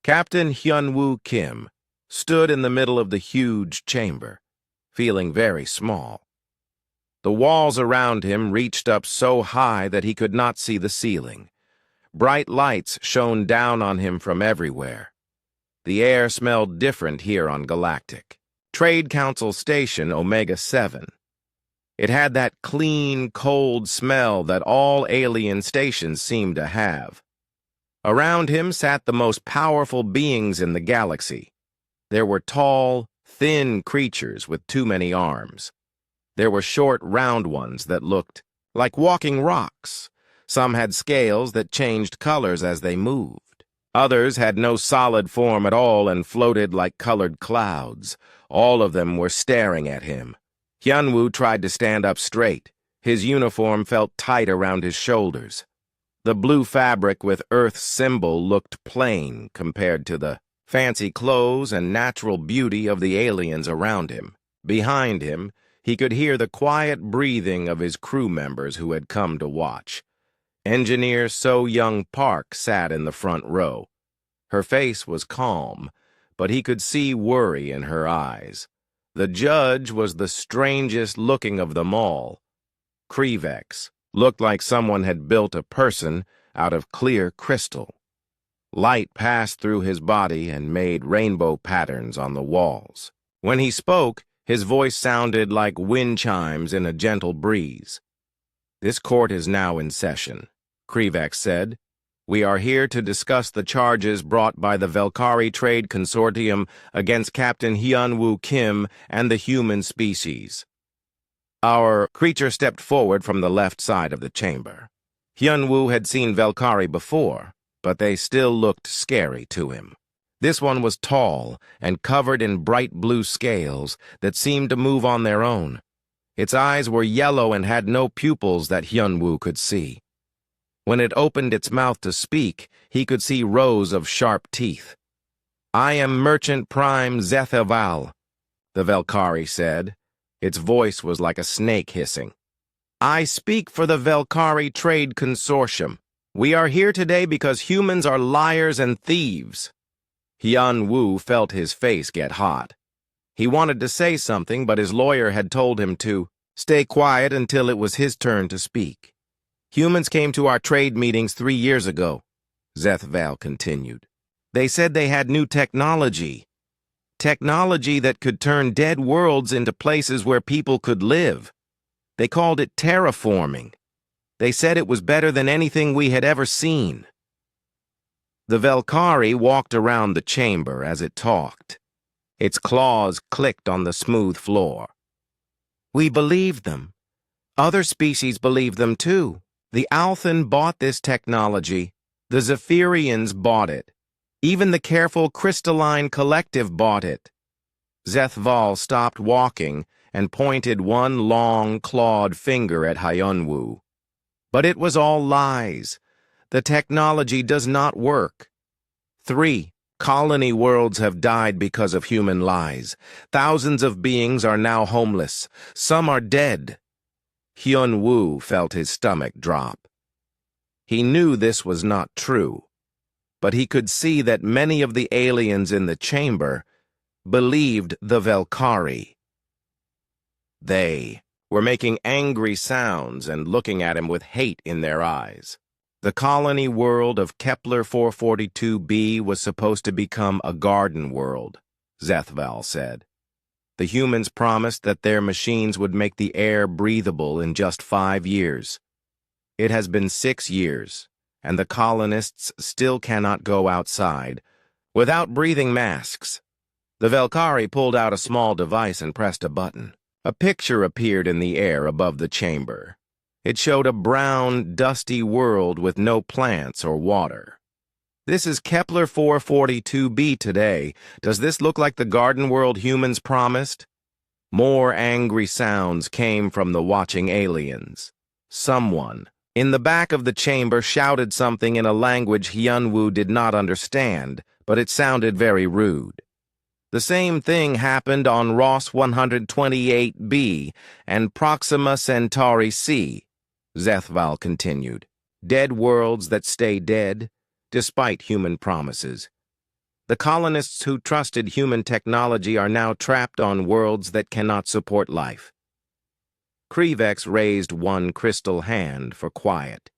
Captain Hyun-woo Kim stood in the middle of the huge chamber, feeling very small. The walls around him reached up so high that he could not see the ceiling. Bright lights shone down on him from everywhere. The air smelled different here on Galactic. Trade Council Station Omega-7. It had that clean, cold smell that all alien stations seem to have. Around him sat the most powerful beings in the galaxy. There were tall, thin creatures with too many arms. There were short, round ones that looked like walking rocks. Some had scales that changed colors as they moved. Others had no solid form at all and floated like colored clouds. All of them were staring at him. Hyun-woo tried to stand up straight. His uniform felt tight around his shoulders. The blue fabric with Earth's symbol looked plain compared to the fancy clothes and natural beauty of the aliens around him. Behind him, he could hear the quiet breathing of his crew members who had come to watch. Engineer So-Young Park sat in the front row. Her face was calm, but he could see worry in her eyes. The judge was the strangest looking of them all. Krivex looked like someone had built a person out of clear crystal. Light passed through his body and made rainbow patterns on the walls. When he spoke, his voice sounded like wind chimes in a gentle breeze. "This court is now in session," Krivex said. "We are here to discuss the charges brought by the Valkyrie Trade Consortium against Captain Hyun-woo Kim and the human species." Our creature stepped forward from the left side of the chamber. Hyun-woo had seen Valkyrie before, but they still looked scary to him. This one was tall and covered in bright blue scales that seemed to move on their own. Its eyes were yellow and had no pupils that Hyun-woo could see. When it opened its mouth to speak, he could see rows of sharp teeth. "I am Merchant Prime Zethaval," the Valkyrie said. Its voice was like a snake hissing. "I speak for the Valkyrie Trade Consortium. We are here today because humans are liars and thieves." Hyun-woo felt his face get hot. He wanted to say something, but his lawyer had told him to stay quiet until it was his turn to speak. "Humans came to our trade meetings 3 years ago," Zethaval continued. "They said they had new technology. Technology that could turn dead worlds into places where people could live. They called it terraforming. They said it was better than anything we had ever seen." The Valkyrie walked around the chamber as it talked. Its claws clicked on the smooth floor. "We believed them. Other species believed them too. The Althan bought this technology. The Zephyrians bought it. Even the careful crystalline collective bought it." Zethaval stopped walking and pointed one long, clawed finger at Hyun-woo. "But it was all lies. The technology does not work. 3 colony worlds have died because of human lies. Thousands of beings are now homeless. Some are dead." Hyun-woo felt his stomach drop. He knew this was not true, but he could see that many of the aliens in the chamber believed the Valkyrie. They were making angry sounds and looking at him with hate in their eyes. The colony world of Kepler 442b was supposed to become a garden world, Zethaval said. The humans promised that their machines would make the air breathable in just 5 years. It has been 6 years, and the colonists still cannot go outside without breathing masks. The Valkyrie pulled out a small device and pressed a button. A picture appeared in the air above the chamber. It showed a brown, dusty world with no plants or water. "This is Kepler 442b today. Does this look like the garden world humans promised?" More angry sounds came from the watching aliens. Someone in the back of the chamber shouted something in a language Hyun-woo did not understand, but it sounded very rude. The same thing happened on Ross 128b and Proxima Centauri C, Zethaval continued. Dead worlds that stay dead, despite human promises. The colonists who trusted human technology are now trapped on worlds that cannot support life. Krevex raised one crystal hand for quiet.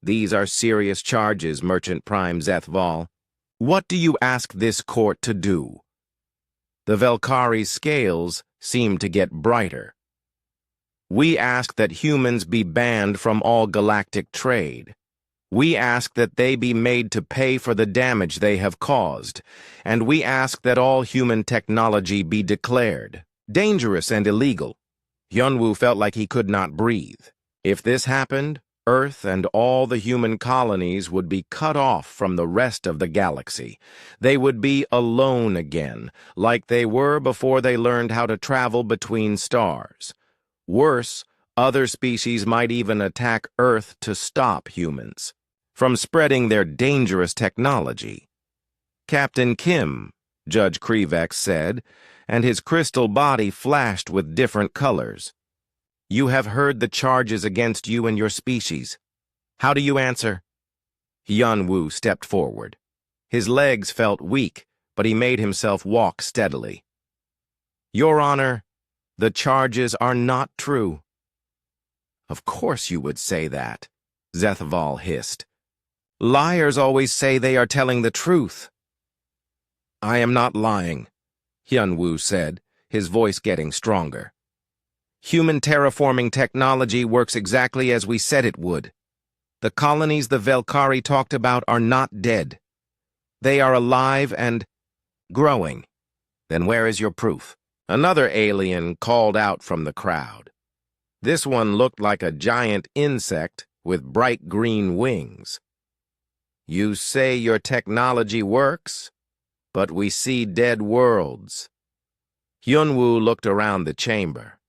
These are serious charges, Merchant Prime Zethval. What do you ask this court to do? The Velkari's scales seemed to get brighter. We ask that humans be banned from all galactic trade. We ask that they be made to pay for the damage they have caused, and we ask that all human technology be declared dangerous and illegal. Hyunwoo felt like he could not breathe. If this happened, Earth and all the human colonies would be cut off from the rest of the galaxy. They would be alone again, like they were before they learned how to travel between stars. Worse, other species might even attack Earth to stop humans from spreading their dangerous technology. Captain Kim, Judge Krevex said, and his crystal body flashed with different colors. You have heard the charges against you and your species. How do you answer? Hyunwoo stepped forward. His legs felt weak, but he made himself walk steadily. Your Honor, the charges are not true. Of course you would say that, Zethval hissed. Liars always say they are telling the truth. I am not lying, Hyunwoo said, his voice getting stronger. Human terraforming technology works exactly as we said it would. The colonies the Velkari talked about are not dead. They are alive and growing. Then where is your proof? Another alien called out from the crowd. This one looked like a giant insect with bright green wings. You say your technology works, but we see dead worlds. Hyunwoo looked around the chamber.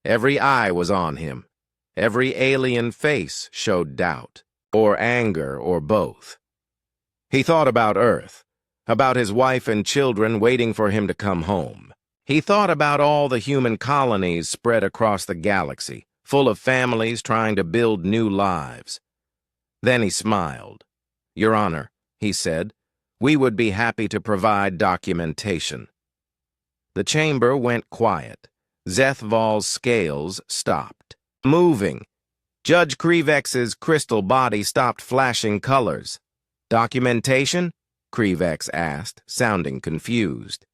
Every eye was on him. Every alien face showed doubt, or anger, or both. He thought about Earth, about his wife and children waiting for him to come home. He thought about all the human colonies spread across the galaxy, full of families trying to build new lives. Then he smiled. Your Honor, he said, we would be happy to provide documentation. The chamber went quiet. Zethval's scales stopped moving. Judge Krevex's crystal body stopped flashing colors. Documentation? Krevex asked, sounding confused.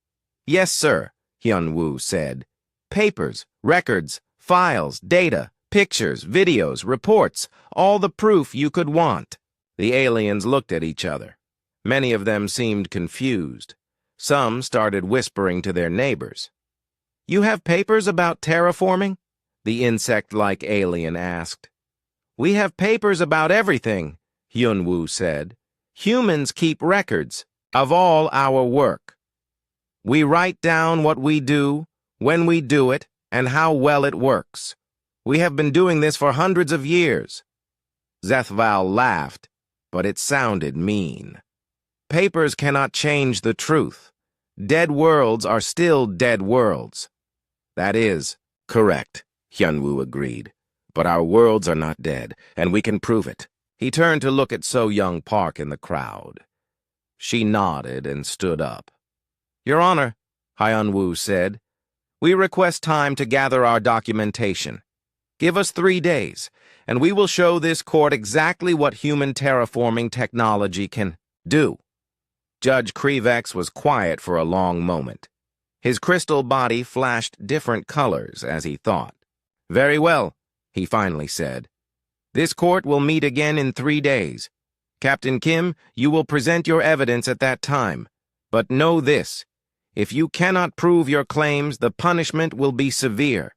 Yes, sir, Hyunwoo said. Papers, records, files, data, pictures, videos, reports, all the proof you could want. The aliens looked at each other. Many of them seemed confused. Some started whispering to their neighbors. You have papers about terraforming? The insect-like alien asked. We have papers about everything, Hyunwoo said. Humans keep records of all our work. We write down what we do, when we do it, and how well it works. We have been doing this for hundreds of years. Zethval laughed, but it sounded mean. Papers cannot change the truth. Dead worlds are still dead worlds. That is correct, Hyunwoo agreed. But our worlds are not dead, and we can prove it. He turned to look at So-Young Park in the crowd. She nodded and stood up. Your Honor, Hyunwoo said, we request time to gather our documentation. Give us 3 days, and we will show this court exactly what human terraforming technology can do. Judge Krevex was quiet for a long moment. His crystal body flashed different colors as he thought. Very well, he finally said. This court will meet again in 3 days. Captain Kim, you will present your evidence at that time. But know this, if you cannot prove your claims, the punishment will be severe.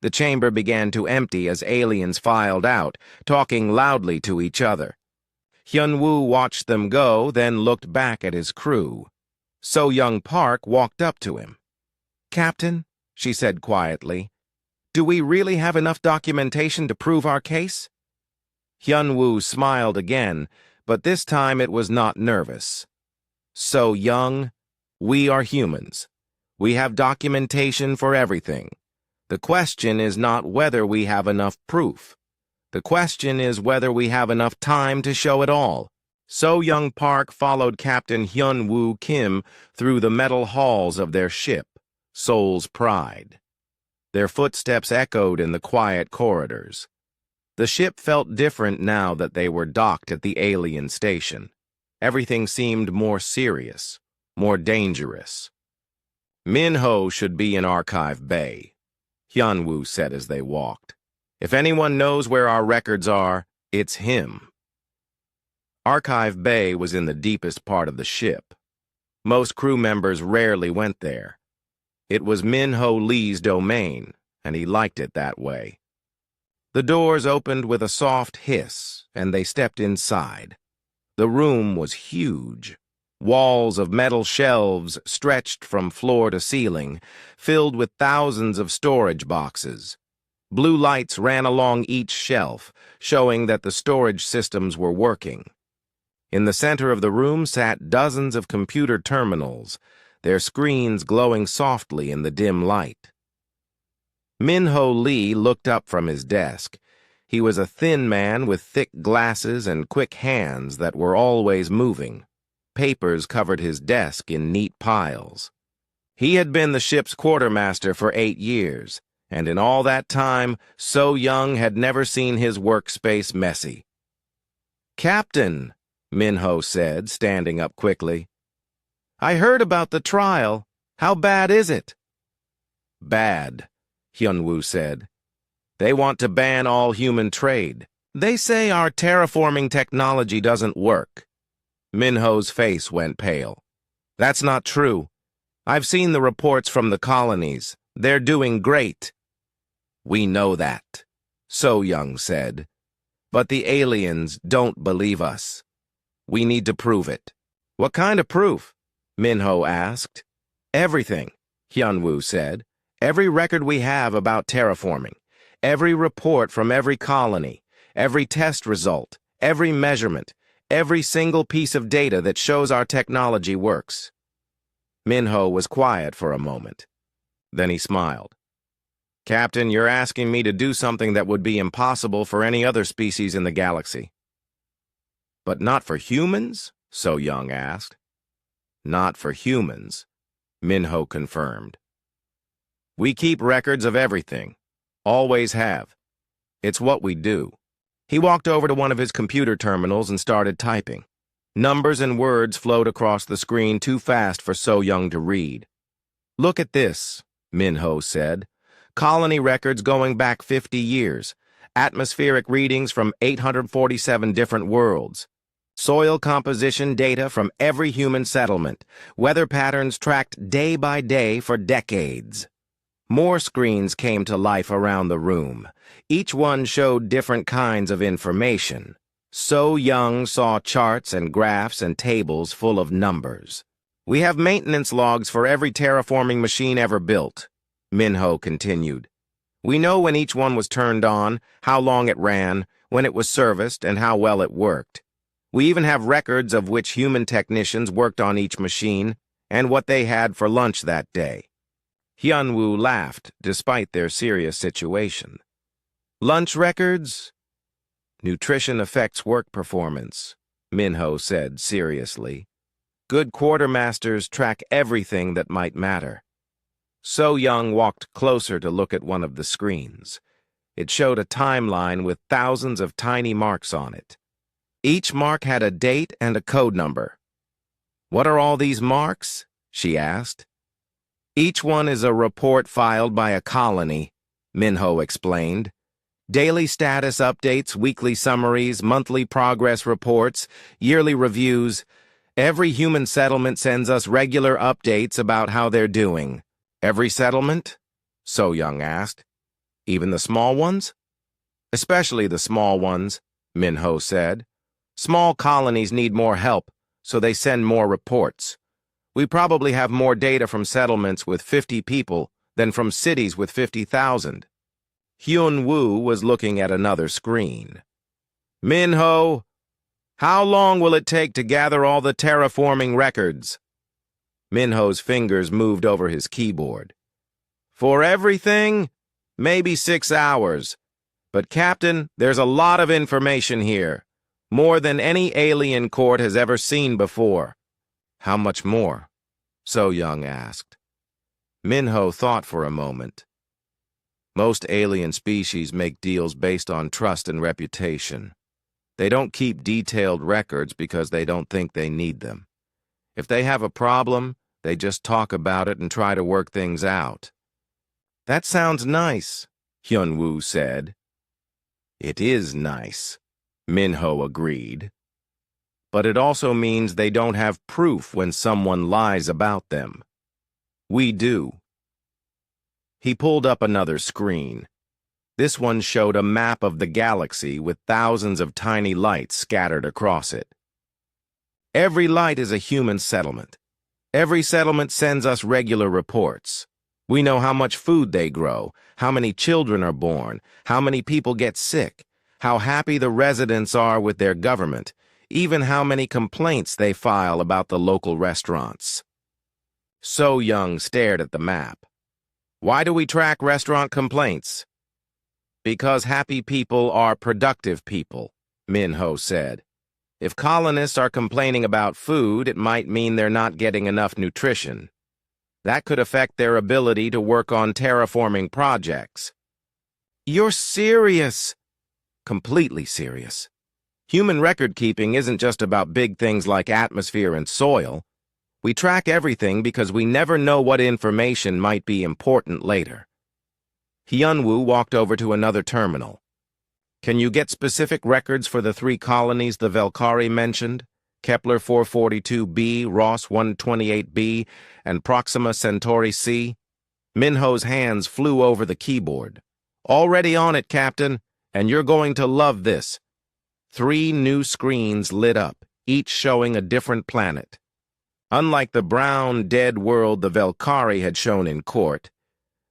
The chamber began to empty as aliens filed out, talking loudly to each other. Hyunwoo watched them go, then looked back at his crew. So-Young Park walked up to him. Captain, she said quietly, do we really have enough documentation to prove our case? Hyunwoo smiled again, but this time it was not nervous. So-Young, we are humans. We have documentation for everything. The question is not whether we have enough proof. The question is whether we have enough time to show it all. So Young Park followed Captain Hyun-woo Kim through the metal halls of their ship, Seoul's Pride. Their footsteps echoed in the quiet corridors. The ship felt different now that they were docked at the alien station. Everything seemed more serious, more dangerous. Min-ho should be in Archive Bay, Hyun-woo said as they walked. If anyone knows where our records are, it's him. Archive Bay was in the deepest part of the ship. Most crew members rarely went there. It was Min-ho Lee's domain, and he liked it that way. The doors opened with a soft hiss, and they stepped inside. The room was huge. Walls of metal shelves stretched from floor to ceiling, filled with thousands of storage boxes. Blue lights ran along each shelf, showing that the storage systems were working. In the center of the room sat dozens of computer terminals, their screens glowing softly in the dim light. Min-ho Lee looked up from his desk. He was a thin man with thick glasses and quick hands that were always moving. Papers covered his desk in neat piles. He had been the ship's quartermaster for 8 years, and in all that time, So Young had never seen his workspace messy. "Captain," Min-ho said, standing up quickly. "I heard about the trial. How bad is it?" "Bad," Hyun-woo said. "They want to ban all human trade. They say our terraforming technology doesn't work." Min-ho's face went pale. "That's not true. I've seen the reports from the colonies. They're doing great." "We know that," So Young said. "But the aliens don't believe us. We need to prove it." "What kind of proof?" Min-ho asked. "Everything," Hyun-woo said. "Every record we have about terraforming. Every report from every colony. Every test result. Every measurement. Every single piece of data that shows our technology works." Min-ho was quiet for a moment. Then he smiled. "Captain, you're asking me to do something that would be impossible for any other species in the galaxy." "But not for humans?" So Young asked. "Not for humans," Min-ho confirmed. "We keep records of everything. Always have. It's what we do." He walked over to one of his computer terminals and started typing. Numbers and words flowed across the screen too fast for So Young to read. "Look at this," Min-ho said. "Colony records going back 50 years. Atmospheric readings from 847 different worlds. Soil composition data from every human settlement. Weather patterns tracked day by day for decades." More screens came to life around the room. Each one showed different kinds of information. So Young saw charts and graphs and tables full of numbers. "We have maintenance logs for every terraforming machine ever built," Min-ho continued. "We know when each one was turned on, how long it ran, when it was serviced, and how well it worked. We even have records of which human technicians worked on each machine and what they had for lunch that day." Hyun-woo laughed, despite their serious situation. "Lunch records? Nutrition affects work performance," Min-ho said seriously. "Good quartermasters track everything that might matter." So Young walked closer to look at one of the screens. It showed a timeline with thousands of tiny marks on it. Each mark had a date and a code number. "What are all these marks?" she asked. "Each one is a report filed by a colony," Min-ho explained. "Daily status updates, weekly summaries, monthly progress reports, yearly reviews. Every human settlement sends us regular updates about how they're doing." "Every settlement?" So Young asked. "Even the small ones?" "Especially the small ones," Min-ho said. "Small colonies need more help, so they send more reports. We probably have more data from settlements with 50 people than from cities with 50,000. Hyun-woo was looking at another screen. "Min-ho, how long will it take to gather all the terraforming records?" Min-ho's fingers moved over his keyboard. "For everything? Maybe 6 hours. But, Captain, there's a lot of information here. More than any alien court has ever seen before. How much more? So Young asked. Minho thought for a moment. Most alien species make deals based on trust and reputation. They don't keep detailed records because they don't think they need them. If they have a problem, they just talk about it and try to work things out. That sounds nice, Hyunwoo said. It is nice, Minho agreed. But it also means they don't have proof when someone lies about them. We do. He pulled up another screen. This one showed a map of the galaxy with thousands of tiny lights scattered across it. Every light is a human settlement. Every settlement sends us regular reports. We know how much food they grow, how many children are born, how many people get sick, how happy the residents are with their government, even how many complaints they file about the local restaurants. So Young stared at the map. Why do we track restaurant complaints? Because happy people are productive people, Minho said. If colonists are complaining about food, it might mean they're not getting enough nutrition. That could affect their ability to work on terraforming projects. You're serious? Completely serious. Human record keeping isn't just about big things like atmosphere and soil. We track everything because we never know what information might be important later. Hyunwoo walked over to another terminal. Can you get specific records for the 3 colonies the Velkari mentioned? Kepler 442b, Ross 128b, and Proxima Centauri c? Minho's hands flew over the keyboard. Already on it, Captain, and you're going to love this. 3 new screens lit up, each showing a different planet. Unlike the brown, dead world the Velkari had shown in court,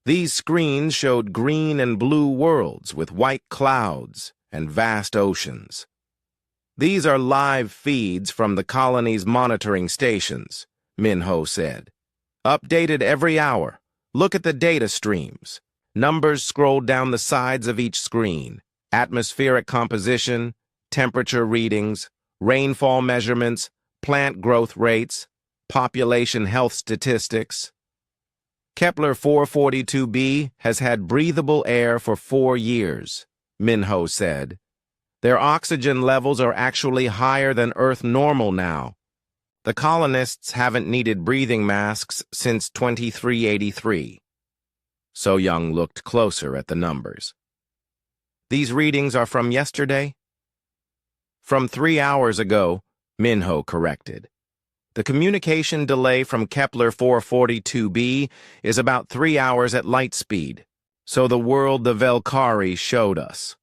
these screens showed green and blue worlds with white clouds and vast oceans. These are live feeds from the colony's monitoring stations, Minho said. Updated every hour. Look at the data streams. Numbers scroll down the sides of each screen. Atmospheric composition, temperature readings, rainfall measurements, plant growth rates, population health statistics. Kepler 442b has had breathable air for 4 years, Minho said. Their oxygen levels are actually higher than Earth normal now. The colonists haven't needed breathing masks since 2383. So Young looked closer at the numbers. These readings are from yesterday? From 3 hours ago, Minho corrected. The communication delay from Kepler 442b is about 3 hours at light speed, so the world the Velkari showed us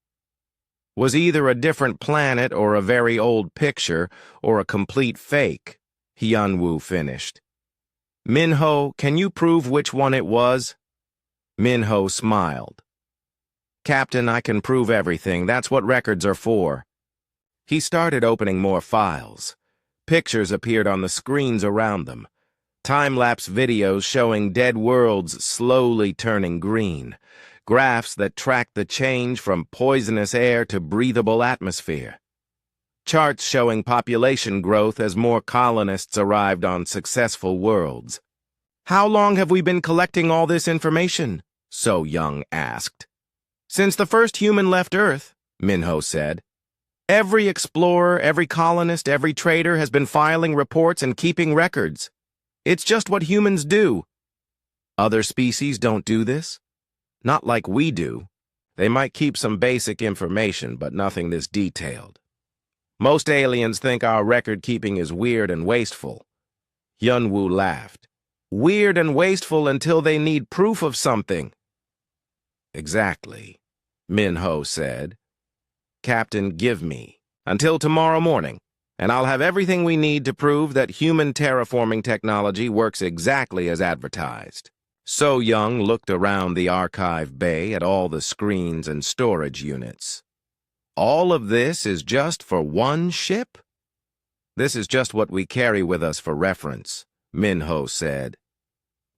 was either a different planet or a very old picture or a complete fake, Hyunwoo finished. Minho, can you prove which one it was? Minho smiled. Captain, I can prove everything. That's what records are for. He started opening more files. Pictures appeared on the screens around them. Time-lapse videos showing dead worlds slowly turning green. Graphs that track the change from poisonous air to breathable atmosphere. Charts showing population growth as more colonists arrived on successful worlds. How long have we been collecting all this information? So Young asked. Since the first human left Earth, Minho said. Every explorer, every colonist, every trader has been filing reports and keeping records. It's just what humans do. Other species don't do this? Not like we do. They might keep some basic information, but nothing this detailed. Most aliens think our record-keeping is weird and wasteful. Hyunwoo laughed. Weird and wasteful until they need proof of something. Exactly, Minho said. Captain, give me until tomorrow morning, and I'll have everything we need to prove that human terraforming technology works exactly as advertised. So Young looked around the archive bay at all the screens and storage units. All of this is just for one ship? This is just what we carry with us for reference, Minho said.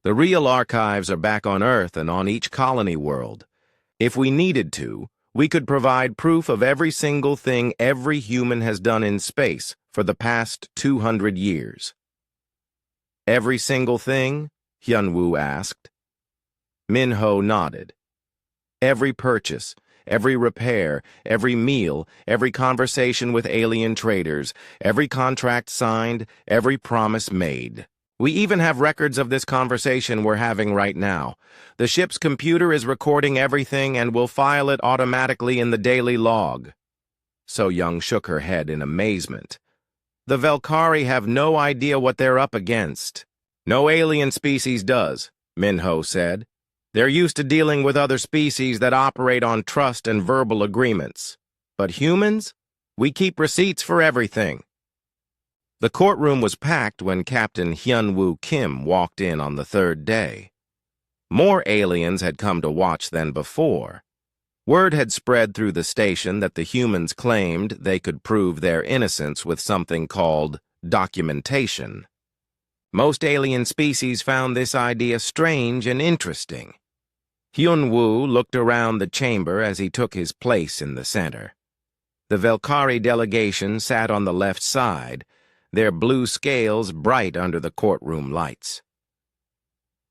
The real archives are back on Earth and on each colony world. If we needed to, We could provide proof of every single thing every human has done in space for the past 200 years. Every single thing? Hyun-woo asked. Min-ho nodded. Every purchase, every repair, every meal, every conversation with alien traders, every contract signed, every promise made. We even have records of this conversation we're having right now. The ship's computer is recording everything and will file it automatically in the daily log. So-young shook her head in amazement. The Velkari have no idea what they're up against. No alien species does, Min-ho said. They're used to dealing with other species that operate on trust and verbal agreements. But humans? We keep receipts for everything. The courtroom was packed when Captain Hyun-woo Kim walked in on the third day. More aliens had come to watch than before. Word had spread through the station that the humans claimed they could prove their innocence with something called documentation. Most alien species found this idea strange and interesting. Hyun-woo looked around the chamber as he took his place in the center. The Velkari delegation sat on the left side, their blue scales bright under the courtroom lights.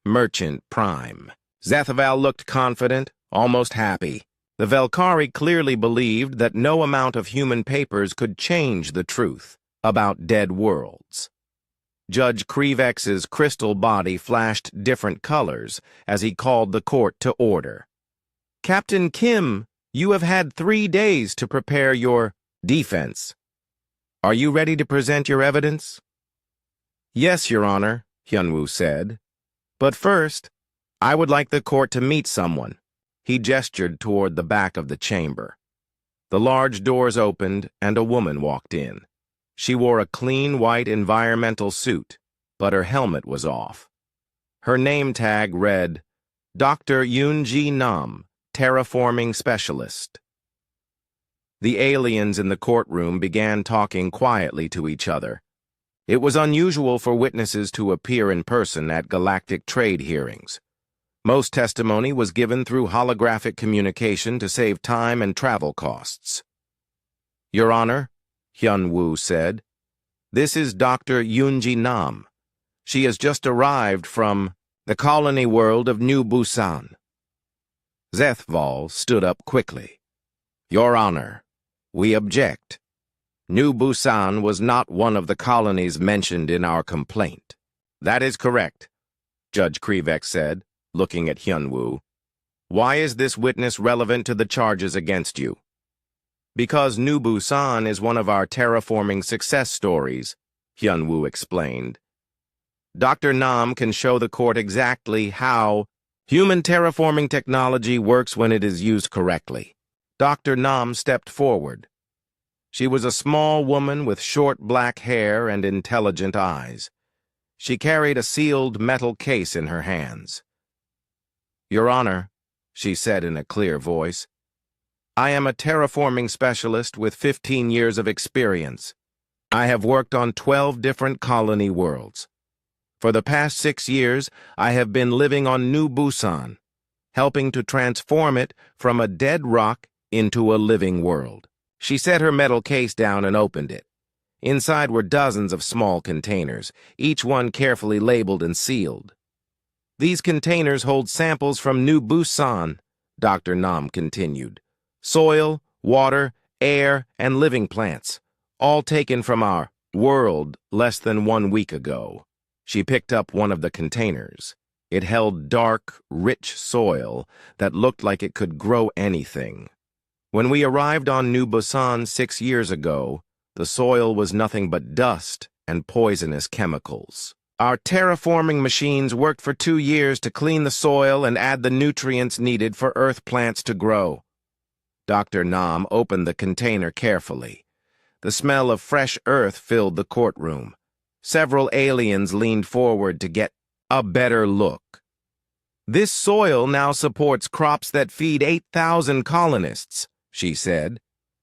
Merchant Prime. Zethaval looked confident, almost happy. The Velkari clearly believed that no amount of human papers could change the truth about dead worlds. Judge Krivex's crystal body flashed different colors as he called the court to order. Captain Kim, you have had 3 days to prepare your defense. Are you ready to present your evidence? Yes, Your Honor, Hyun-woo said. But first, I would like the court to meet someone. He gestured toward the back of the chamber. The large doors opened and a woman walked in. She wore a clean white environmental suit, but her helmet was off. Her name tag read, Dr. Yoon-ji Nam, Terraforming Specialist. The aliens in the courtroom began talking quietly to each other. It was unusual for witnesses to appear in person at galactic trade hearings. Most testimony was given through holographic communication to save time and travel costs. Your Honor, Hyun-woo said, this is Dr. Yoon-ji Nam. She has just arrived from the colony world of New Busan. Zethaval stood up quickly. Your Honor, we object. New Busan was not one of the colonies mentioned in our complaint. That is correct, Judge Krivex said, looking at Hyun-woo. Why is this witness relevant to the charges against you? Because New Busan is one of our terraforming success stories, Hyun-woo explained. Dr. Nam can show the court exactly how human terraforming technology works when it is used correctly. Dr. Nam stepped forward. She was a small woman with short black hair and intelligent eyes. She carried a sealed metal case in her hands. Your Honor, she said in a clear voice, I am a terraforming specialist with 15 years of experience. I have worked on 12 different colony worlds. For the past 6 years, I have been living on New Busan, helping to transform it from a dead rock into a living world. She set her metal case down and opened it. Inside were dozens of small containers, each one carefully labeled and sealed. These containers hold samples from New Busan, Dr. Nam continued. Soil, water, air, and living plants, all taken from our world less than 1 week ago. She picked up one of the containers. It held dark, rich soil that looked like it could grow anything. When we arrived on New Busan 6 years ago, the soil was nothing but dust and poisonous chemicals. Our terraforming machines worked for 2 years to clean the soil and add the nutrients needed for earth plants to grow. Dr. Nam opened the container carefully. The smell of fresh earth filled the courtroom. Several aliens leaned forward to get a better look. This soil now supports crops that feed 8,000 colonists, she said.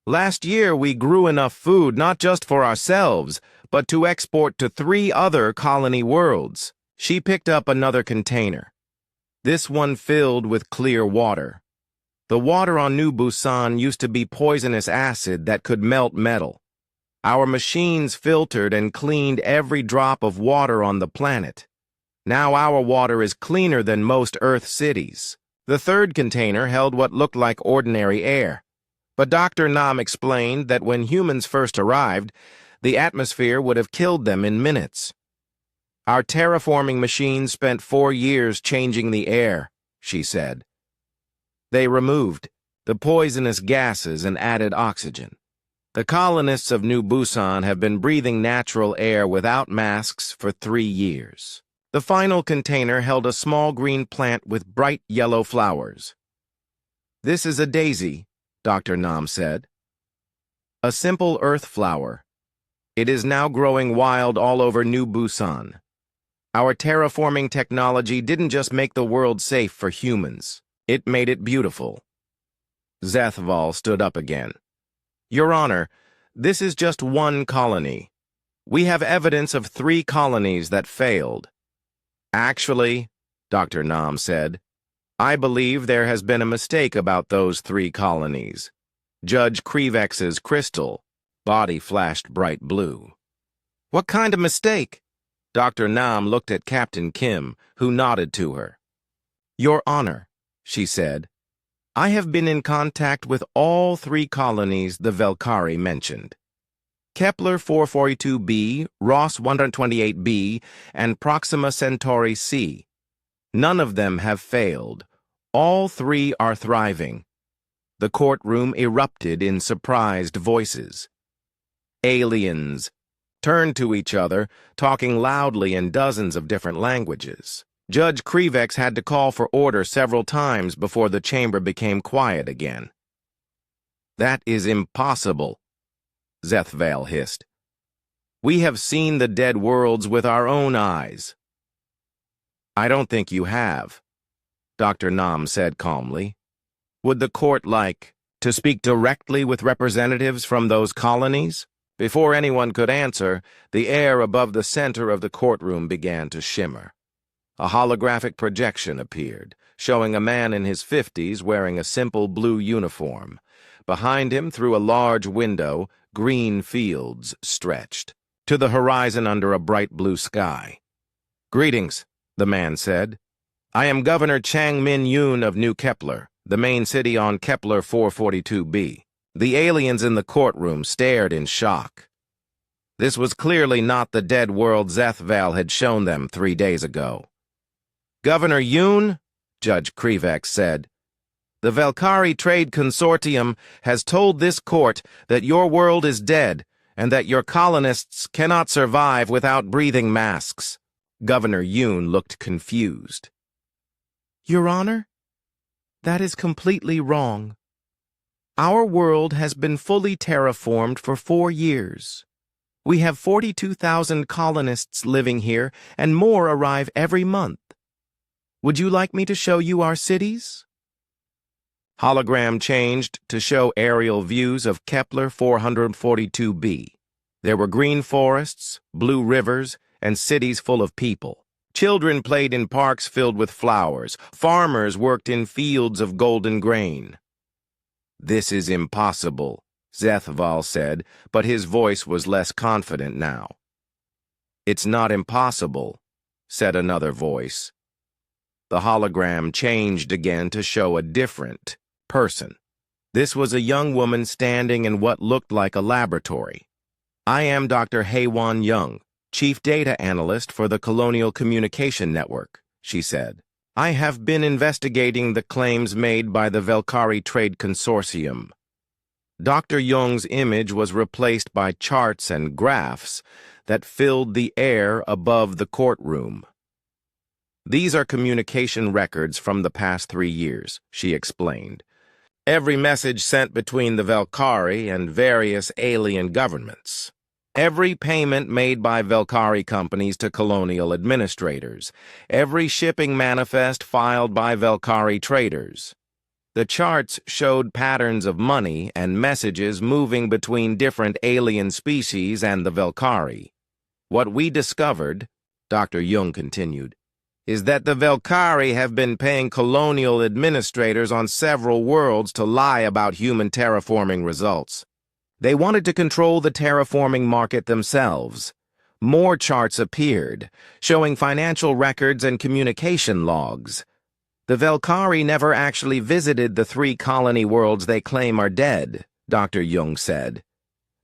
Last year we grew enough food not just for ourselves, but to export to 3 other colony worlds. She picked up another container, this one filled with clear water. The water on New Busan used to be poisonous acid that could melt metal. Our machines filtered and cleaned every drop of water on the planet. Now our water is cleaner than most Earth cities. The third container held what looked like ordinary air. But Dr. Nam explained that when humans first arrived, the atmosphere would have killed them in minutes. Our terraforming machines spent 4 years changing the air, she said. They removed the poisonous gases and added oxygen. The colonists of New Busan have been breathing natural air without masks for 3 years. The final container held a small green plant with bright yellow flowers. This is a daisy, Dr. Nam said. A simple earth flower. It is now growing wild all over New Busan. Our terraforming technology didn't just make the world safe for humans. It made it beautiful. Zethval stood up again. Your Honor, this is just one colony. We have evidence of 3 colonies that failed. Actually, Dr. Nam said, I believe there has been a mistake about those 3 colonies. Judge Krivex's crystal body flashed bright blue. What kind of mistake? Dr. Nam looked at Captain Kim, who nodded to her. Your Honor, she said, I have been in contact with all 3 colonies the Velkari mentioned. Kepler 442b, Ross 128b, and Proxima Centauri c. None of them have failed. All 3 are thriving. The courtroom erupted in surprised voices. Aliens turned to each other, talking loudly in dozens of different languages. Judge Krivex had to call for order several times before the chamber became quiet again. That is impossible, Zethval hissed. We have seen the dead worlds with our own eyes. I don't think you have, Dr. Nam said calmly. Would the court like to speak directly with representatives from those colonies? Before anyone could answer, the air above the center of the courtroom began to shimmer. A holographic projection appeared, showing a man in his 50s wearing a simple blue uniform. Behind him, through a large window, green fields stretched to the horizon under a bright blue sky. Greetings, the man said. I am Governor Chang Min-yoon of New Kepler, the main city on Kepler 442b. The aliens in the courtroom stared in shock. This was clearly not the dead world Zethval had shown them 3 days ago. Governor Yoon, Judge Krivex said, the Velkari Trade Consortium has told this court that your world is dead and that your colonists cannot survive without breathing masks. Governor Yoon looked confused. Your Honor, that is completely wrong. Our world has been fully terraformed for 4 years. We have 42,000 colonists living here, and more arrive every month. Would you like me to show you our cities? Hologram changed to show aerial views of Kepler 442b. There were green forests, blue rivers, and cities full of people. Children played in parks filled with flowers. Farmers worked in fields of golden grain. This is impossible, Zethval said, but his voice was less confident now. It's not impossible, said another voice. The hologram changed again to show a different person. This was a young woman standing in what looked like a laboratory. I am Dr. Haewon Young, Chief Data Analyst for the Colonial Communication Network, she said. I have been investigating the claims made by the Velkari Trade Consortium. Dr. Young's image was replaced by charts and graphs that filled the air above the courtroom. These are communication records from the past 3 years, she explained. Every message sent between the Velkari and various alien governments. Every payment made by Velkari companies to colonial administrators. Every shipping manifest filed by Velkari traders. The charts showed patterns of money and messages moving between different alien species and the Velkari. What we discovered, Dr. Jung continued, is that the Velkari have been paying colonial administrators on several worlds to lie about human terraforming results. They wanted to control the terraforming market themselves. More charts appeared, showing financial records and communication logs. The Velkari never actually visited the 3 colony worlds they claim are dead, Dr. Jung said.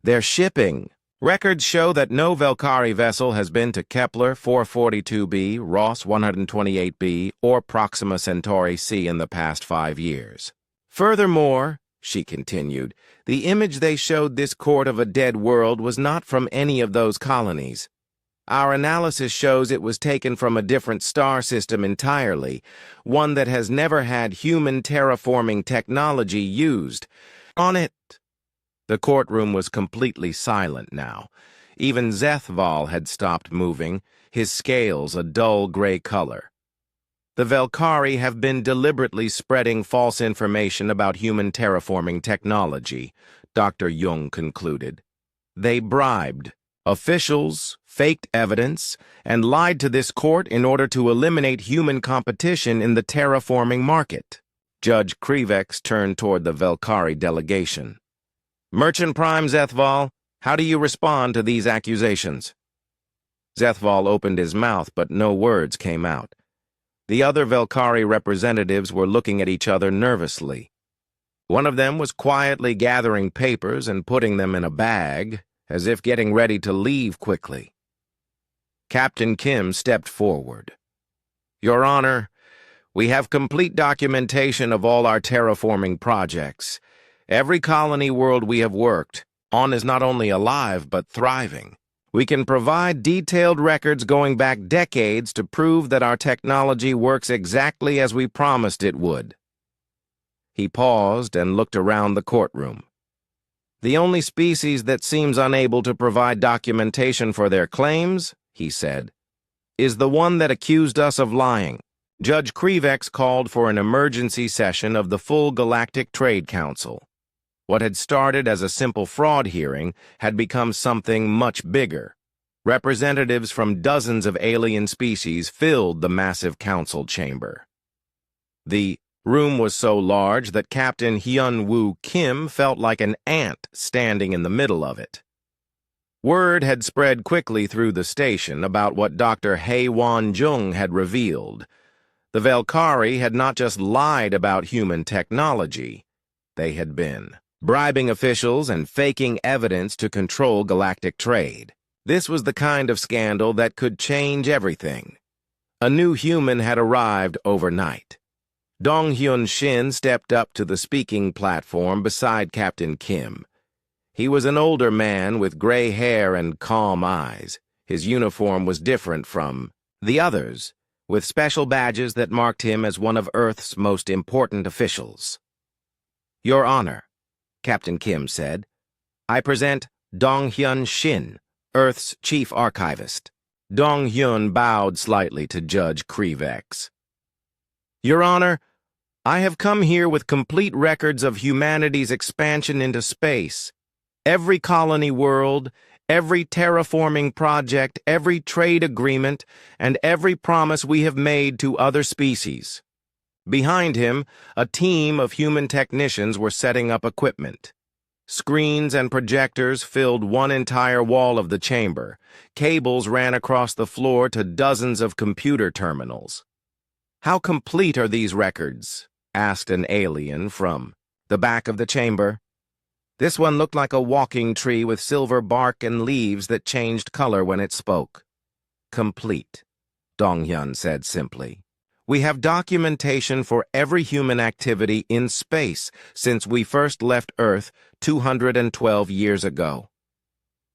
They're shipping. Records show that no Velkari vessel has been to Kepler 442b, Ross 128b, or Proxima Centauri c in the past 5 years. Furthermore, she continued, the image they showed this court of a dead world was not from any of those colonies. Our analysis shows it was taken from a different star system entirely, one that has never had human terraforming technology used on it. The courtroom was completely silent now. Even Zethval had stopped moving, his scales a dull gray color. The Velkari have been deliberately spreading false information about human terraforming technology, Dr. Jung concluded. They bribed officials, faked evidence, and lied to this court in order to eliminate human competition in the terraforming market. Judge Krivex turned toward the Velkari delegation. Merchant Prime Zethval, how do you respond to these accusations? Zethval opened his mouth, but no words came out. The other Velkari representatives were looking at each other nervously. One of them was quietly gathering papers and putting them in a bag, as if getting ready to leave quickly. Captain Kim stepped forward. Your Honor, we have complete documentation of all our terraforming projects. Every colony world we have worked on is not only alive but thriving. We can provide detailed records going back decades to prove that our technology works exactly as we promised it would. He paused and looked around the courtroom. The only species that seems unable to provide documentation for their claims, he said, is the one that accused us of lying. Judge Krivex called for an emergency session of the full Galactic Trade Council. What had started as a simple fraud hearing had become something much bigger. Representatives from dozens of alien species filled the massive council chamber. The room was so large that Captain Hyun-woo Kim felt like an ant standing in the middle of it. Word had spread quickly through the station about what Dr. Hae-won-jung had revealed. The Velkari had not just lied about human technology. They had been bribing officials and faking evidence to control galactic trade. This was the kind of scandal that could change everything. A new human had arrived overnight. Dong-hyun Shin stepped up to the speaking platform beside Captain Kim. He was an older man with gray hair and calm eyes. His uniform was different from the others, with special badges that marked him as one of Earth's most important officials. Your Honor, Captain Kim said, I present Dong-hyun Shin, Earth's chief archivist. Dong-hyun bowed slightly to Judge Krivex. Your Honor, I have come here with complete records of humanity's expansion into space. Every colony world, every terraforming project, every trade agreement, and every promise we have made to other species. Behind him, a team of human technicians were setting up equipment. Screens and projectors filled one entire wall of the chamber. Cables ran across the floor to dozens of computer terminals. How complete are these records? Asked an alien from the back of the chamber. This one looked like a walking tree with silver bark and leaves that changed color when it spoke. Complete, Dong-hyun said simply. We have documentation for every human activity in space since we first left Earth 212 years ago.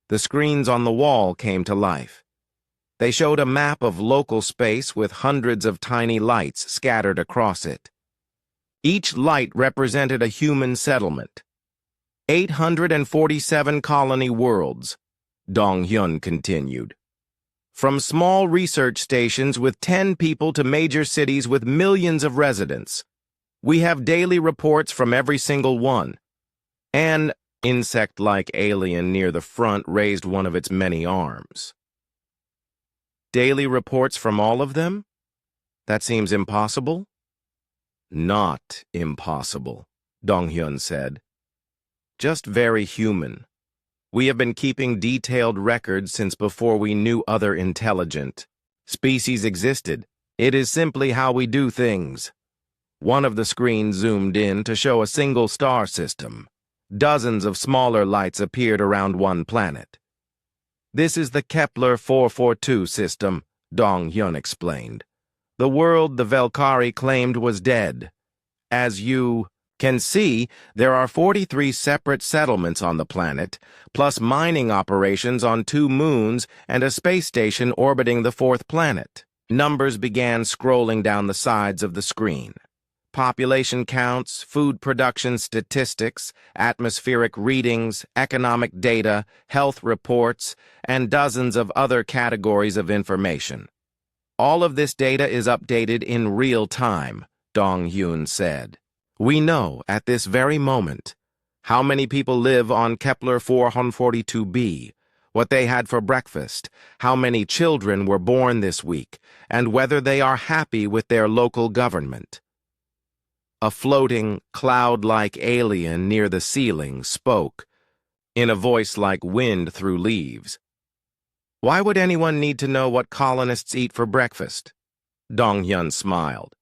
The screens on the wall came to life. They showed a map of local space with hundreds of tiny lights scattered across it. Each light represented a human settlement. 847 colony worlds, Dong-hyun continued. From small research stations with 10 people to major cities with millions of residents. We have daily reports from every single one. An insect-like alien near the front raised one of its many arms. Daily reports from all of them? That seems impossible? Not impossible, Dong-hyun said. Just very human. We have been keeping detailed records since before we knew other intelligent species existed. It is simply how we do things. One of the screens zoomed in to show a single star system. Dozens of smaller lights appeared around one planet. This is the Kepler 442 system, Dong-hyun explained. The world the Valkyrie claimed was dead. As you can see, there are 43 separate settlements on the planet, plus mining operations on 2 moons and a space station orbiting the 4th planet. Numbers began scrolling down the sides of the screen. Population counts, food production statistics, atmospheric readings, economic data, health reports, and dozens of other categories of information. All of this data is updated in real time, Dong-hyun said. We know, at this very moment, how many people live on Kepler 442b, what they had for breakfast, how many children were born this week, and whether they are happy with their local government. A floating, cloud-like alien near the ceiling spoke, in a voice like wind through leaves. Why would anyone need to know what colonists eat for breakfast? Dong-hyun smiled.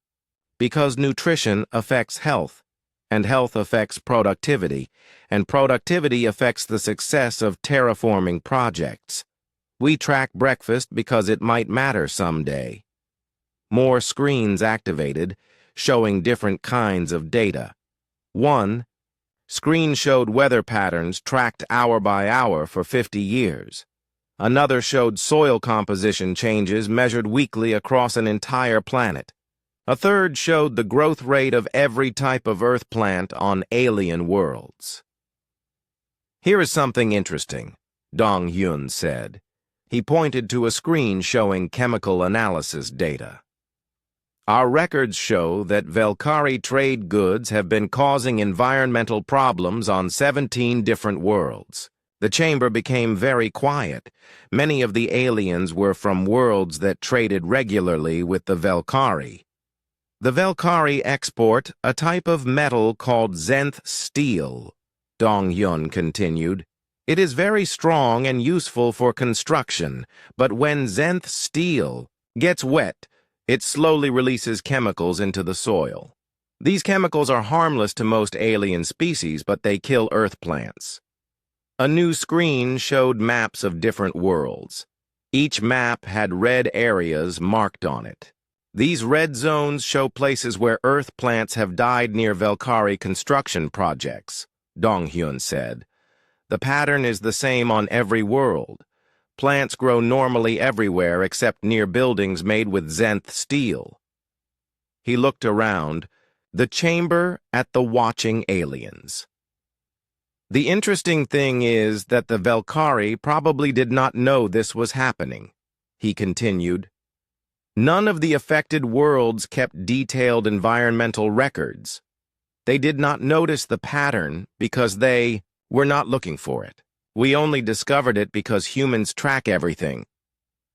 Because nutrition affects health, and health affects productivity, and productivity affects the success of terraforming projects. We track breakfast because it might matter someday. More screens activated, showing different kinds of data. One screen showed weather patterns tracked hour by hour for 50 years. Another showed soil composition changes measured weekly across an entire planet. A third showed the growth rate of every type of Earth plant on alien worlds. Here is something interesting, Dong-hyun said. He pointed to a screen showing chemical analysis data. Our records show that Valkyrie trade goods have been causing environmental problems on 17 different worlds. The chamber became very quiet. Many of the aliens were from worlds that traded regularly with the Valkyrie. The Valkyrie export a type of metal called Zenth steel, Dong-hyun continued. It is very strong and useful for construction, but when Zenth steel gets wet, it slowly releases chemicals into the soil. These chemicals are harmless to most alien species, but they kill Earth plants. A new screen showed maps of different worlds. Each map had red areas marked on it. These red zones show places where Earth plants have died near Valkyrie construction projects, Dong-hyun said. The pattern is the same on every world. Plants grow normally everywhere except near buildings made with Zenth steel. He looked around, the chamber at the watching aliens. The interesting thing is that the Valkyrie probably did not know this was happening, he continued. None of the affected worlds kept detailed environmental records. They did not notice the pattern because they were not looking for it. We only discovered it because humans track everything.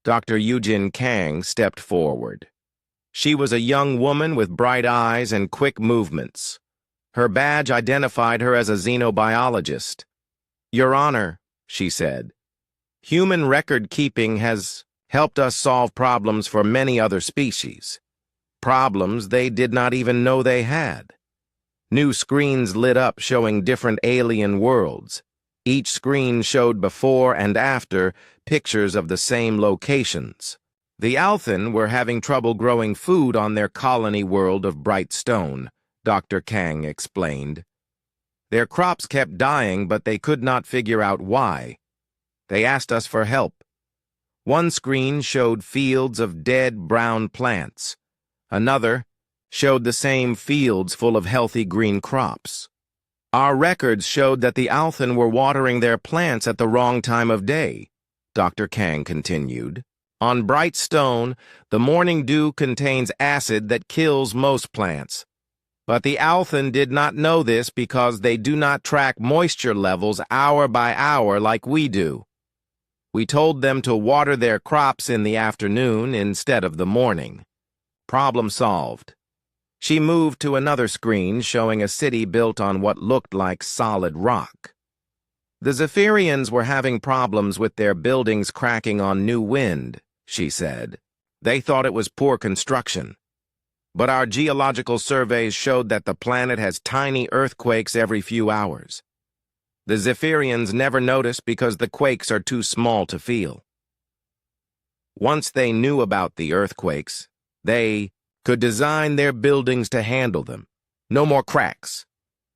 Dr. Yujin Kang stepped forward. She was a young woman with bright eyes and quick movements. Her badge identified her as a xenobiologist. Your Honor, she said, human record keeping has helped us solve problems for many other species. Problems they did not even know they had. New screens lit up showing different alien worlds. Each screen showed before and after pictures of the same locations. The Althen were having trouble growing food on their colony world of Bright Stone, Dr. Kang explained. Their crops kept dying, but they could not figure out why. They asked us for help. One screen showed fields of dead brown plants. Another showed the same fields full of healthy green crops. Our records showed that the Althen were watering their plants at the wrong time of day, Dr. Kang continued. On Bright Stone, the morning dew contains acid that kills most plants. But the Althen did not know this because they do not track moisture levels hour by hour like we do. We told them to water their crops in the afternoon instead of the morning. Problem solved. She moved to another screen showing a city built on what looked like solid rock. The Zephyrians were having problems with their buildings cracking on new wind, she said. They thought it was poor construction. But our geological surveys showed that the planet has tiny earthquakes every few hours. The Zephyrians never notice because the quakes are too small to feel. Once they knew about the earthquakes, they could design their buildings to handle them. No more cracks.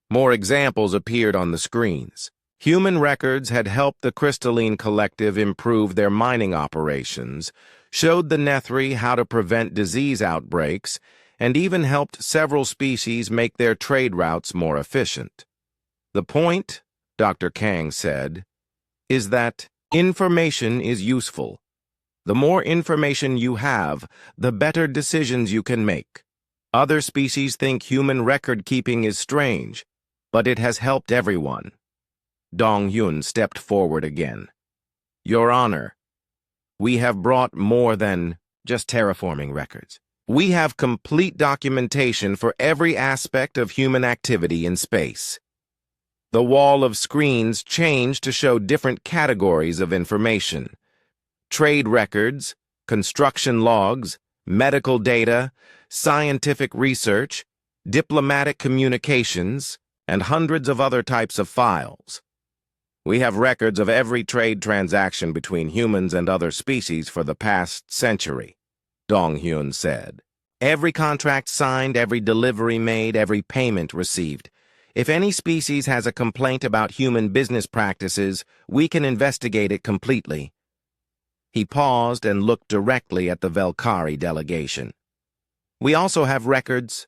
More examples appeared on the screens. Human records had helped the Crystalline Collective improve their mining operations, showed the Nethri how to prevent disease outbreaks, and even helped several species make their trade routes more efficient. The point, Dr. Kang said, is that information is useful. The more information you have, the better decisions you can make. Other species think human record-keeping is strange, but it has helped everyone. Dong-Hyun stepped forward again. Your Honor, we have brought more than just terraforming records. We have complete documentation for every aspect of human activity in space. The wall of screens changed to show different categories of information. Trade records, construction logs, medical data, scientific research, diplomatic communications, and hundreds of other types of files. We have records of every trade transaction between humans and other species for the past century, Dong-Hyun said. Every contract signed, every delivery made, every payment received. If any species has a complaint about human business practices, we can investigate it completely. He paused and looked directly at the Velkari delegation. We also have records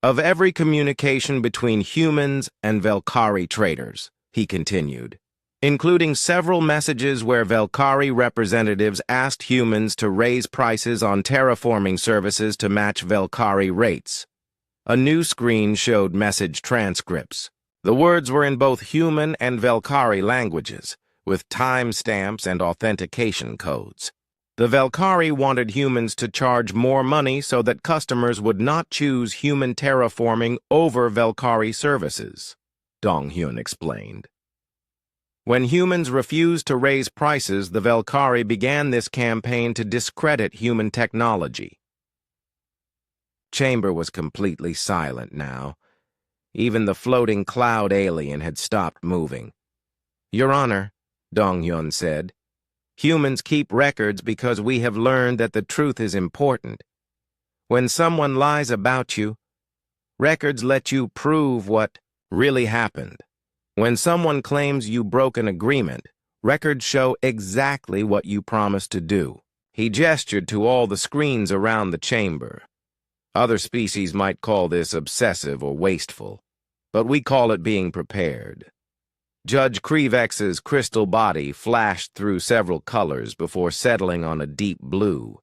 of every communication between humans and Velkari traders, he continued, including several messages where Velkari representatives asked humans to raise prices on terraforming services to match Velkari rates. A new screen showed message transcripts. The words were in both human and Velkari languages, with timestamps and authentication codes. The Velkari wanted humans to charge more money so that customers would not choose human terraforming over Velkari services, Dong-Hyun explained. When humans refused to raise prices, the Velkari began this campaign to discredit human technology. Chamber was completely silent now. Even the floating cloud alien had stopped moving. Your Honor, Dong-Hyun said, humans keep records because we have learned that the truth is important. When someone lies about you, records let you prove what really happened. When someone claims you broke an agreement, records show exactly what you promised to do. He gestured to all the screens around the chamber. Other species might call this obsessive or wasteful, but we call it being prepared. Judge Krevex's crystal body flashed through several colors before settling on a deep blue.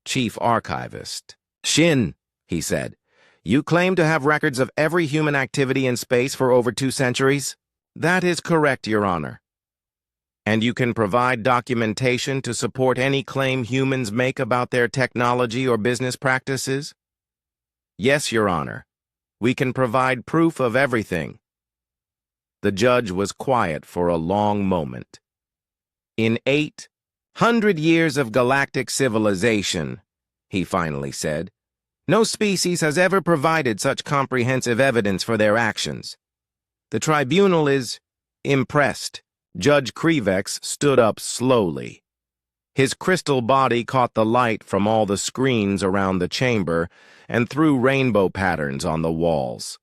Chief Archivist. Shin, he said, you claim to have records of every human activity in space for over 2 centuries? That is correct, Your Honor. And you can provide documentation to support any claim humans make about their technology or business practices? Yes, Your Honor. We can provide proof of everything. The judge was quiet for a long moment. In 800 years of galactic civilization, he finally said, no species has ever provided such comprehensive evidence for their actions. The tribunal is impressed. Judge Krevex stood up slowly. His crystal body caught the light from all the screens around the chamber and threw rainbow patterns on the walls.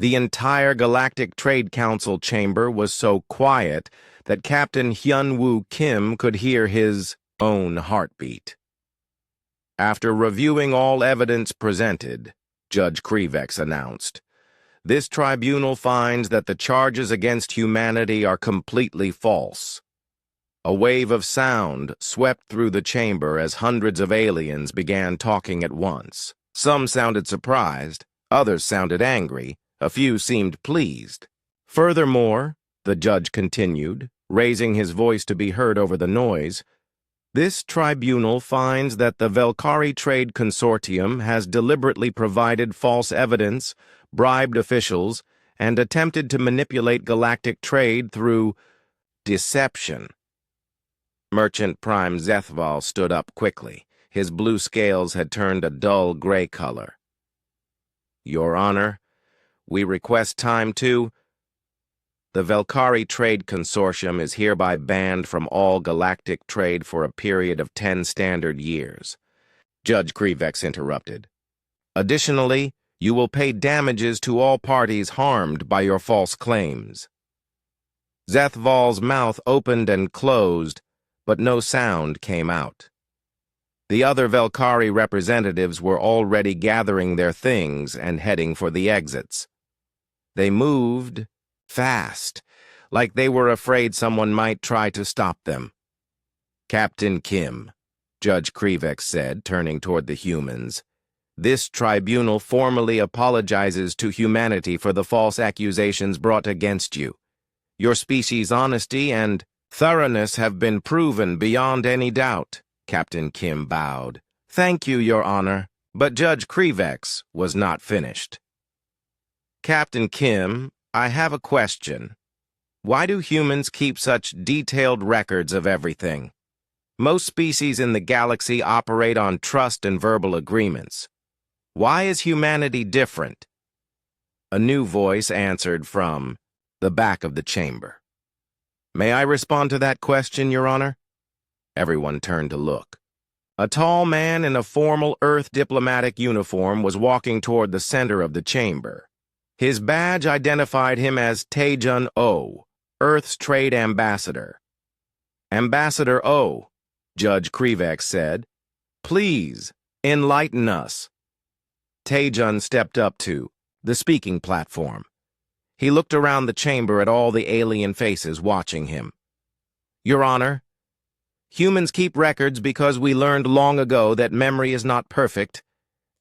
The entire Galactic Trade Council chamber was so quiet that Captain Hyun-Woo Kim could hear his own heartbeat. After reviewing all evidence presented, Judge Krevex announced, this tribunal finds that the charges against humanity are completely false. A wave of sound swept through the chamber as hundreds of aliens began talking at once. Some sounded surprised, others sounded angry, a few seemed pleased. Furthermore, the judge continued, raising his voice to be heard over the noise, This tribunal finds that the Velkari Trade Consortium has deliberately provided false evidence, bribed officials, and attempted to manipulate galactic trade through deception. Merchant Prime Zethval stood up quickly. His blue scales had turned a dull gray color. Your Honor, we request time to... The Velkari Trade Consortium is hereby banned from all galactic trade for a period of 10 standard years. Judge Krivex interrupted. Additionally, you will pay damages to all parties harmed by your false claims. Zethval's mouth opened and closed, but no sound came out. The other Velkari representatives were already gathering their things and heading for the exits. They moved fast, like they were afraid someone might try to stop them. Captain Kim, Judge Krivex said, turning toward the humans, this tribunal formally apologizes to humanity for the false accusations brought against you. Your species' honesty and thoroughness have been proven beyond any doubt. Captain Kim bowed. Thank you, Your Honor. But Judge Krivex was not finished. Captain Kim, I have a question. Why do humans keep such detailed records of everything? Most species in the galaxy operate on trust and verbal agreements. Why is humanity different? A new voice answered from the back of the chamber. May I respond to that question, Your Honor? Everyone turned to look. A tall man in a formal Earth diplomatic uniform was walking toward the center of the chamber. His badge identified him as Taejun Oh, Earth's trade ambassador. Ambassador Oh, Judge Krivex said, please enlighten us. Taejun stepped up to the speaking platform. He looked around the chamber at all the alien faces watching him. Your Honor, humans keep records because we learned long ago that memory is not perfect,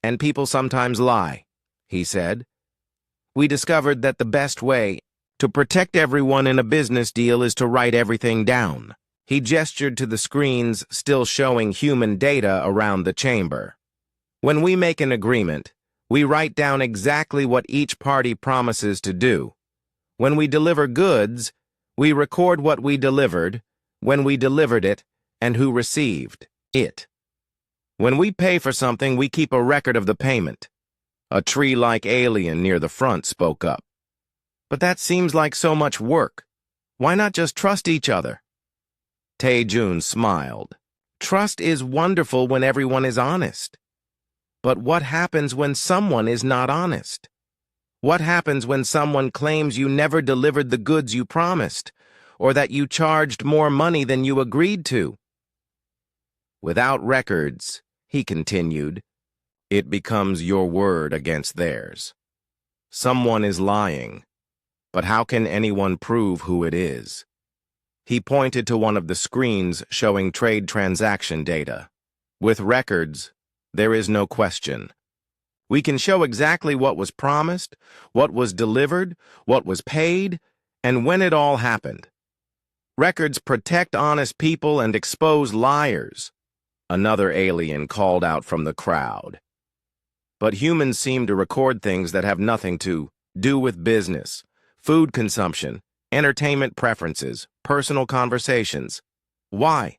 and people sometimes lie, he said. We discovered that the best way to protect everyone in a business deal is to write everything down. He gestured to the screens still showing human data around the chamber. When we make an agreement, we write down exactly what each party promises to do. When we deliver goods, we record what we delivered, when we delivered it, and who received it. When we pay for something, we keep a record of the payment. A tree-like alien near the front spoke up. But that seems like so much work. Why not just trust each other? Taejun smiled. Trust is wonderful when everyone is honest. But what happens when someone is not honest? What happens when someone claims you never delivered the goods you promised, or that you charged more money than you agreed to? Without records, he continued, it becomes your word against theirs. Someone is lying, but how can anyone prove who it is? He pointed to one of the screens showing trade transaction data. With records, there is no question. We can show exactly what was promised, what was delivered, what was paid, and when it all happened. Records protect honest people and expose liars. Another alien called out from the crowd. But humans seem to record things that have nothing to do with business, food consumption, entertainment preferences, personal conversations. Why?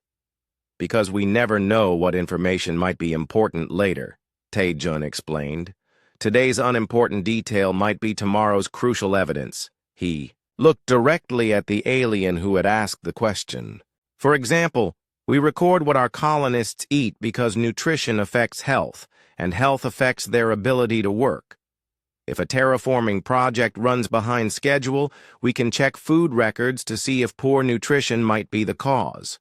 Because we never know what information might be important later, Taejun explained. Today's unimportant detail might be tomorrow's crucial evidence. He looked directly at the alien who had asked the question. For example, we record what our colonists eat because nutrition affects health, and health affects their ability to work. If a terraforming project runs behind schedule, we can check food records to see if poor nutrition might be the cause.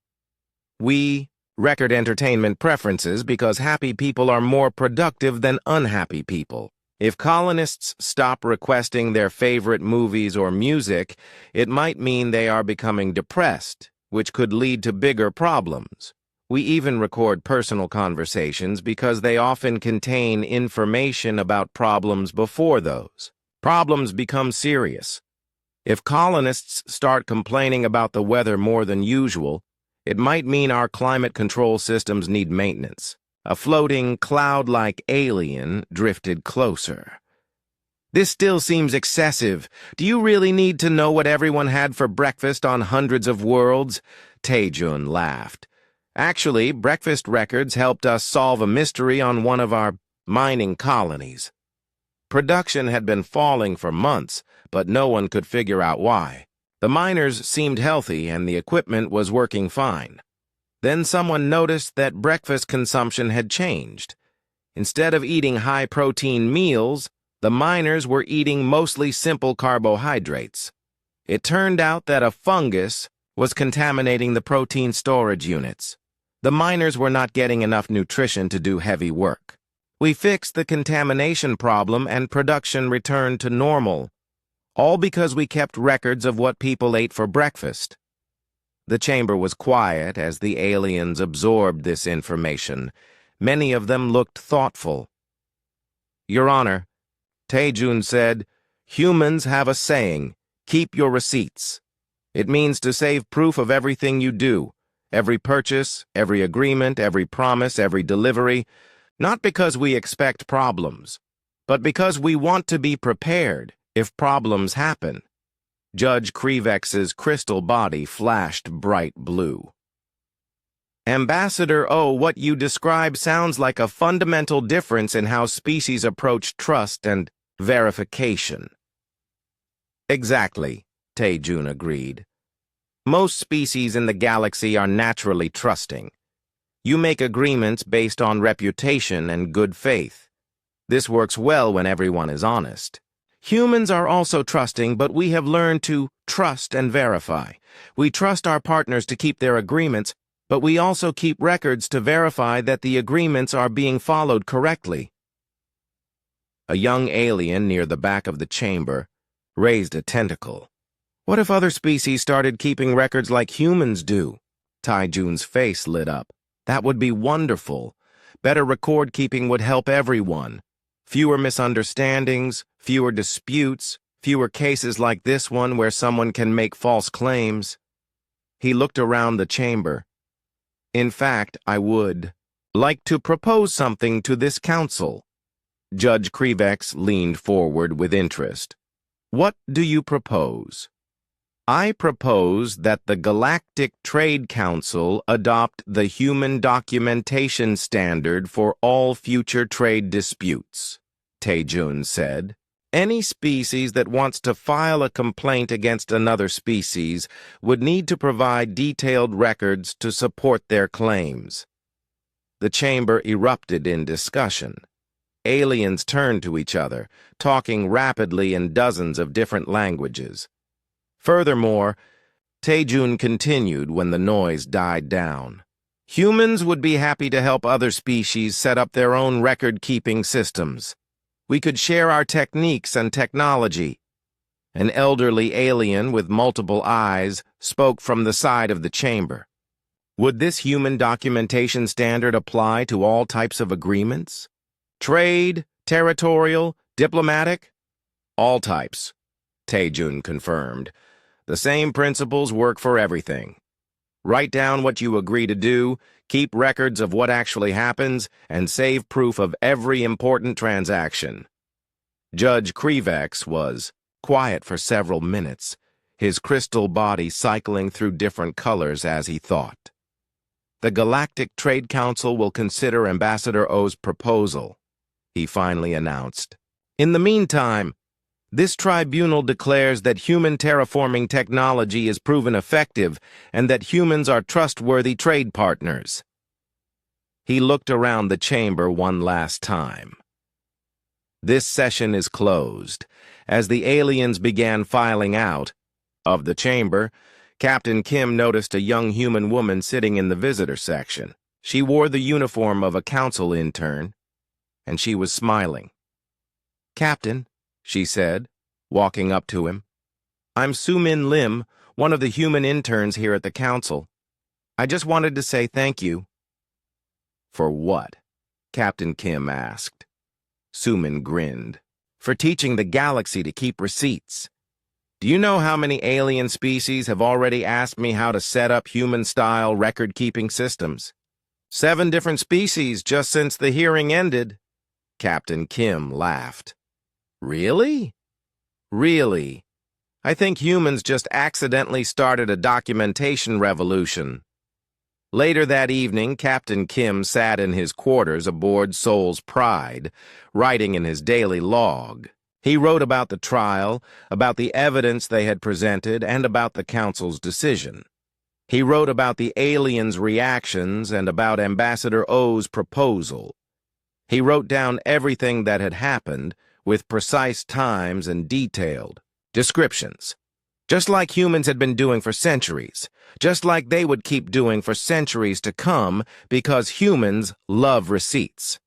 We record entertainment preferences because happy people are more productive than unhappy people. If colonists stop requesting their favorite movies or music, it might mean they are becoming depressed, which could lead to bigger problems. We even record personal conversations because they often contain information about problems before those problems become serious. If colonists start complaining about the weather more than usual, It might mean our climate control systems need maintenance. A floating, cloud-like alien drifted closer. This still seems excessive. Do you really need to know what everyone had for breakfast on hundreds of worlds? Taejun laughed. Actually, breakfast records helped us solve a mystery on one of our mining colonies. Production had been falling for months, but no one could figure out why. The miners seemed healthy and the equipment was working fine. Then someone noticed that breakfast consumption had changed. Instead of eating high-protein meals, the miners were eating mostly simple carbohydrates. It turned out that a fungus was contaminating the protein storage units. The miners were not getting enough nutrition to do heavy work. We fixed the contamination problem and production returned to normal, all because we kept records of what people ate for breakfast. The chamber was quiet as the aliens absorbed this information. Many of them looked thoughtful. "Your Honor," Taejun said, "humans have a saying, keep your receipts. It means to save proof of everything you do, every purchase, every agreement, every promise, every delivery, not because we expect problems, but because we want to be prepared if problems happen." Judge Krivex's crystal body flashed bright blue. "Ambassador O, what you describe sounds like a fundamental difference in how species approach trust and verification." "Exactly," Taejun agreed. "Most species in the galaxy are naturally trusting. You make agreements based on reputation and good faith. This works well when everyone is honest. Humans are also trusting, but we have learned to trust and verify. We trust our partners to keep their agreements, but we also keep records to verify that the agreements are being followed correctly." A young alien near the back of the chamber raised a tentacle. "What if other species started keeping records like humans do?" Taejun's face lit up. "That would be wonderful. Better record keeping would help everyone. Fewer misunderstandings, fewer disputes, fewer cases like this one where someone can make false claims." He looked around the chamber. "In fact, I would like to propose something to this council." Judge Krivex leaned forward with interest. "What do you propose?" "I propose that the Galactic Trade Council adopt the Human Documentation Standard for all future trade disputes," Taejun said. "Any species that wants to file a complaint against another species would need to provide detailed records to support their claims." The chamber erupted in discussion. Aliens turned to each other, talking rapidly in dozens of different languages. Furthermore, Taejun continued when the noise died down. "Humans would be happy to help other species set up their own record-keeping systems. We could share our techniques and technology." An elderly alien with multiple eyes spoke from the side of the chamber. "Would this human documentation standard apply to all types of agreements? Trade, territorial, diplomatic?" "All types," Taejun confirmed. "The same principles work for everything. Write down what you agree to do, keep records of what actually happens, and save proof of every important transaction." Judge Krivex was quiet for several minutes, his crystal body cycling through different colors as he thought. "The Galactic Trade Council will consider Ambassador O's proposal," he finally announced. "In the meantime, this tribunal declares that human terraforming technology is proven effective and that humans are trustworthy trade partners." He looked around the chamber one last time. "This session is closed." As the aliens began filing out of the chamber, Captain Kim noticed a young human woman sitting in the visitor section. She wore the uniform of a council intern, and she was smiling. "Captain," she said, walking up to him, "I'm Su-Min Lim, one of the human interns here at the council. I just wanted to say thank you." "For what?" Captain Kim asked. Su-Min grinned. "For teaching the galaxy to keep receipts." Do you know how many alien species have already asked me how to set up human-style record-keeping systems? 7 different species just since the hearing ended. Captain Kim laughed. Really? Really? I think humans just accidentally started a documentation revolution. Later that evening, Captain Kim sat in his quarters aboard Soul's Pride, writing in his daily log. He wrote about the trial, about the evidence they had presented, and about the Council's decision. He wrote about the aliens' reactions and about Ambassador O's proposal. He wrote down everything that had happened, with precise times and detailed descriptions. Just like humans had been doing for centuries. Just like they would keep doing for centuries to come because humans love receipts.